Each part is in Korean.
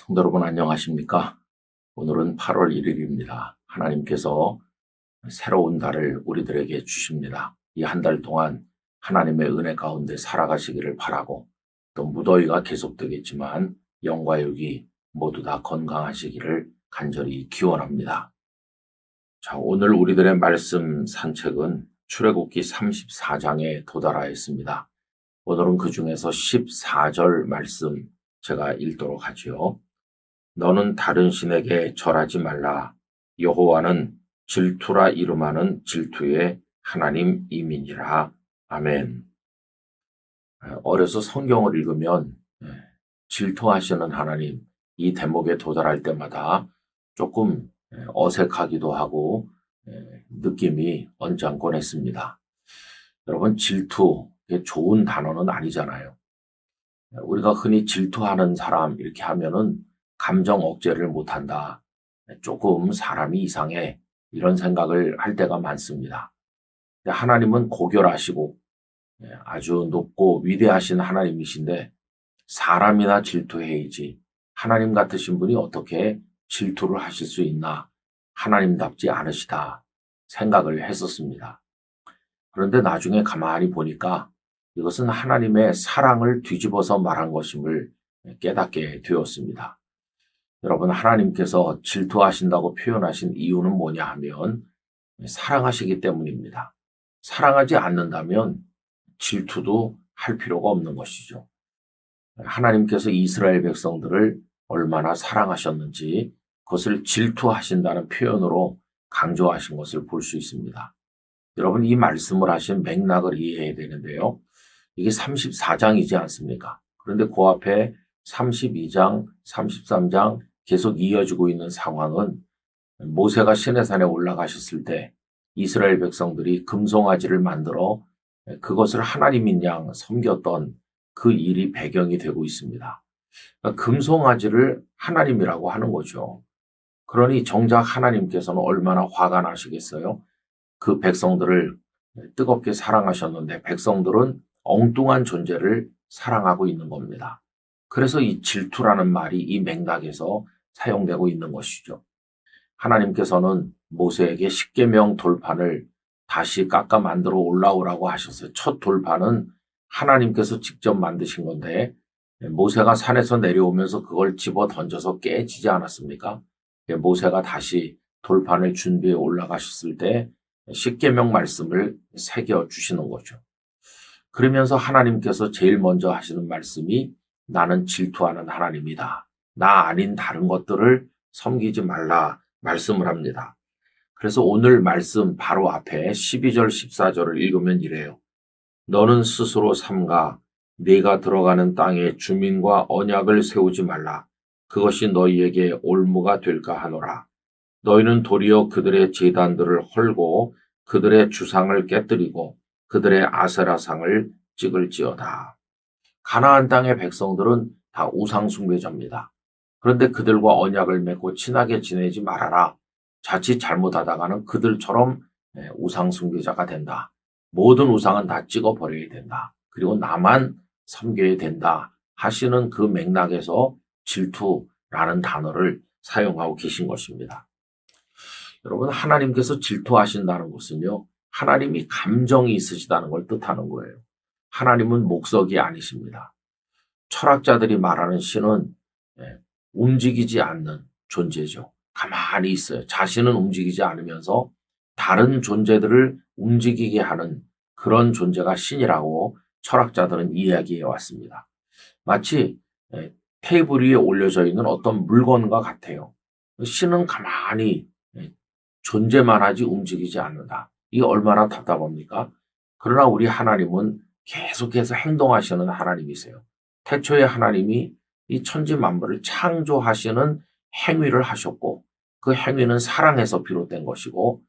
성도 여러분 안녕하십니까? 오늘은 8월 1일입니다. 하나님께서 새로운 달을 우리들에게 주십니다. 이 한 달 동안 하나님의 은혜 가운데 살아가시기를 바라고 또 무더위가 계속되겠지만 영과 육이 모두 다 건강하시기를 간절히 기원합니다. 자, 오늘 우리들의 말씀 산책은 출애굽기 34장에 도달하였습니다. 오늘은 그 중에서 14절 말씀 제가 읽도록 하지요. 너는 다른 신에게 절하지 말라. 여호와는 질투라 이름하는 질투의 하나님이니라. 아멘. 어려서 성경을 읽으면 질투하시는 하나님, 이 대목에 도달할 때마다 조금 어색하기도 하고 느낌이 언짢곤 했습니다. 여러분, 질투, 좋은 단어는 아니잖아요. 우리가 흔히 질투하는 사람 이렇게 하면은 감정 억제를 못한다. 조금 사람이 이상해. 이런 생각을 할 때가 많습니다. 하나님은 고결하시고 아주 높고 위대하신 하나님이신데 사람이나 질투해야지 하나님 같으신 분이 어떻게 질투를 하실 수 있나. 하나님답지 않으시다 생각을 했었습니다. 그런데 나중에 가만히 보니까 이것은 하나님의 사랑을 뒤집어서 말한 것임을 깨닫게 되었습니다. 여러분, 하나님께서 질투하신다고 표현하신 이유는 뭐냐 하면 사랑하시기 때문입니다. 사랑하지 않는다면 질투도 할 필요가 없는 것이죠. 하나님께서 이스라엘 백성들을 얼마나 사랑하셨는지 그것을 질투하신다는 표현으로 강조하신 것을 볼 수 있습니다. 여러분, 이 말씀을 하신 맥락을 이해해야 되는데요. 이게 34장이지 않습니까? 그런데 그 앞에 32장, 33장 계속 이어지고 있는 상황은 모세가 시내산에 올라가셨을 때 이스라엘 백성들이 금송아지를 만들어 그것을 하나님인 양 섬겼던 그 일이 배경이 되고 있습니다. 그러니까 금송아지를 하나님이라고 하는 거죠. 그러니 정작 하나님께서는 얼마나 화가 나시겠어요? 그 백성들을 뜨겁게 사랑하셨는데 백성들은 엉뚱한 존재를 사랑하고 있는 겁니다. 그래서 이 질투라는 말이 이 맥락에서 사용되고 있는 것이죠. 하나님께서는 모세에게 십계명 돌판을 다시 깎아 만들어 올라오라고 하셨어요. 첫 돌판은 하나님께서 직접 만드신 건데 모세가 산에서 내려오면서 그걸 집어 던져서 깨지지 않았습니까? 모세가 다시 돌판을 준비해 올라가셨을 때 십계명 말씀을 새겨 주시는 거죠. 그러면서 하나님께서 제일 먼저 하시는 말씀이 나는 질투하는 하나님이다. 나 아닌 다른 것들을 섬기지 말라 말씀을 합니다. 그래서 오늘 말씀 바로 앞에 12절 14절을 읽으면 이래요. 너는 스스로 삼가 네가 들어가는 땅에 주민과 언약을 세우지 말라. 그것이 너희에게 올무가 될까 하노라. 너희는 도리어 그들의 제단들을 헐고 그들의 주상을 깨뜨리고 그들의 아세라상을 찍을지어다. 가나안 땅의 백성들은 다 우상 숭배자입니다. 그런데 그들과 언약을 맺고 친하게 지내지 말아라. 자칫 잘못하다가는 그들처럼 우상 숭배자가 된다. 모든 우상은 다 찍어버려야 된다. 그리고 나만 섬겨야 된다 하시는 그 맥락에서 질투라는 단어를 사용하고 계신 것입니다. 여러분, 하나님께서 질투하신다는 것은요, 하나님이 감정이 있으시다는 걸 뜻하는 거예요. 하나님은 목석이 아니십니다. 철학자들이 말하는 신은 움직이지 않는 존재죠. 가만히 있어요. 자신은 움직이지 않으면서 다른 존재들을 움직이게 하는 그런 존재가 신이라고 철학자들은 이야기해 왔습니다. 마치 테이블 위에 올려져 있는 어떤 물건과 같아요. 신은 가만히 존재만 하지 움직이지 않는다. 이게 얼마나 답답합니까? 그러나 우리 하나님은 계속해서 행동하시는 하나님이세요. 태초에 하나님이 이 천지 만물을 창조하시는 행위를 하셨고 그 행위는 사랑에서 비롯된 것이고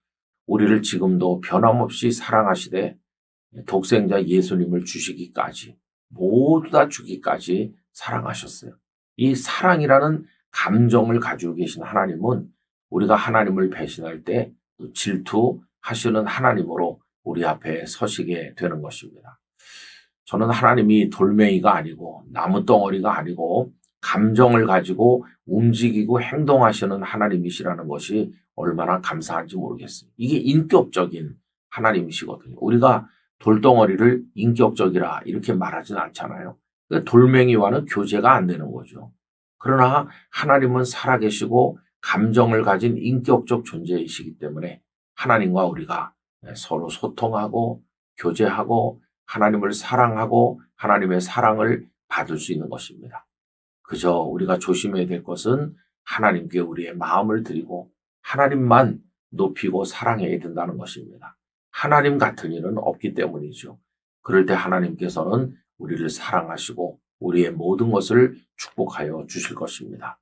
우리를 지금도 변함없이 사랑하시되 독생자 예수님을 주시기까지 모두 다 주기까지 사랑하셨어요. 이 사랑이라는 감정을 가지고 계신 하나님은 우리가 하나님을 배신할 때 질투하시는 하나님으로 우리 앞에 서시게 되는 것입니다. 저는 하나님이 돌멩이가 아니고 나무덩어리가 아니고 감정을 가지고 움직이고 행동하시는 하나님이시라는 것이 얼마나 감사한지 모르겠어요. 이게 인격적인 하나님이시거든요. 우리가 돌덩어리를 인격적이라 이렇게 말하진 않잖아요. 돌멩이와는 교제가 안 되는 거죠. 그러나 하나님은 살아계시고 감정을 가진 인격적 존재이시기 때문에 하나님과 우리가 서로 소통하고 교제하고 하나님을 사랑하고 하나님의 사랑을 받을 수 있는 것입니다. 그저 우리가 조심해야 될 것은 하나님께 우리의 마음을 드리고 하나님만 높이고 사랑해야 된다는 것입니다. 하나님 같은 이는 없기 때문이죠. 그럴 때 하나님께서는 우리를 사랑하시고 우리의 모든 것을 축복하여 주실 것입니다.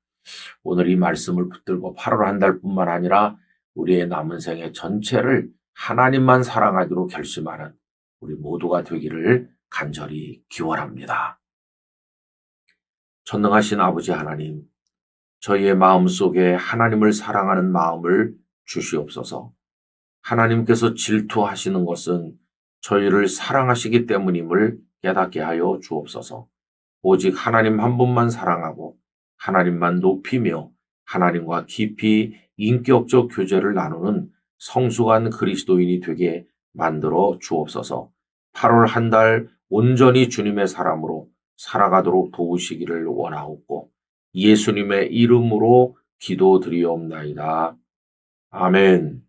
오늘 이 말씀을 붙들고 8월 한 달뿐만 아니라 우리의 남은 생애 전체를 하나님만 사랑하기로 결심하는 우리 모두가 되기를 간절히 기원합니다. 전능하신 아버지 하나님, 저희의 마음속에 하나님을 사랑하는 마음을 주시옵소서. 하나님께서 질투하시는 것은 저희를 사랑하시기 때문임을 깨닫게 하여 주옵소서. 오직 하나님 한 분만 사랑하고 하나님만 높이며 하나님과 깊이 인격적 교제를 나누는 성숙한 그리스도인이 되게 만들어 주옵소서. 8월 한 달 온전히 주님의 사람으로 살아가도록 도우시기를 원하옵고 예수님의 이름으로 기도드리옵나이다. 아멘.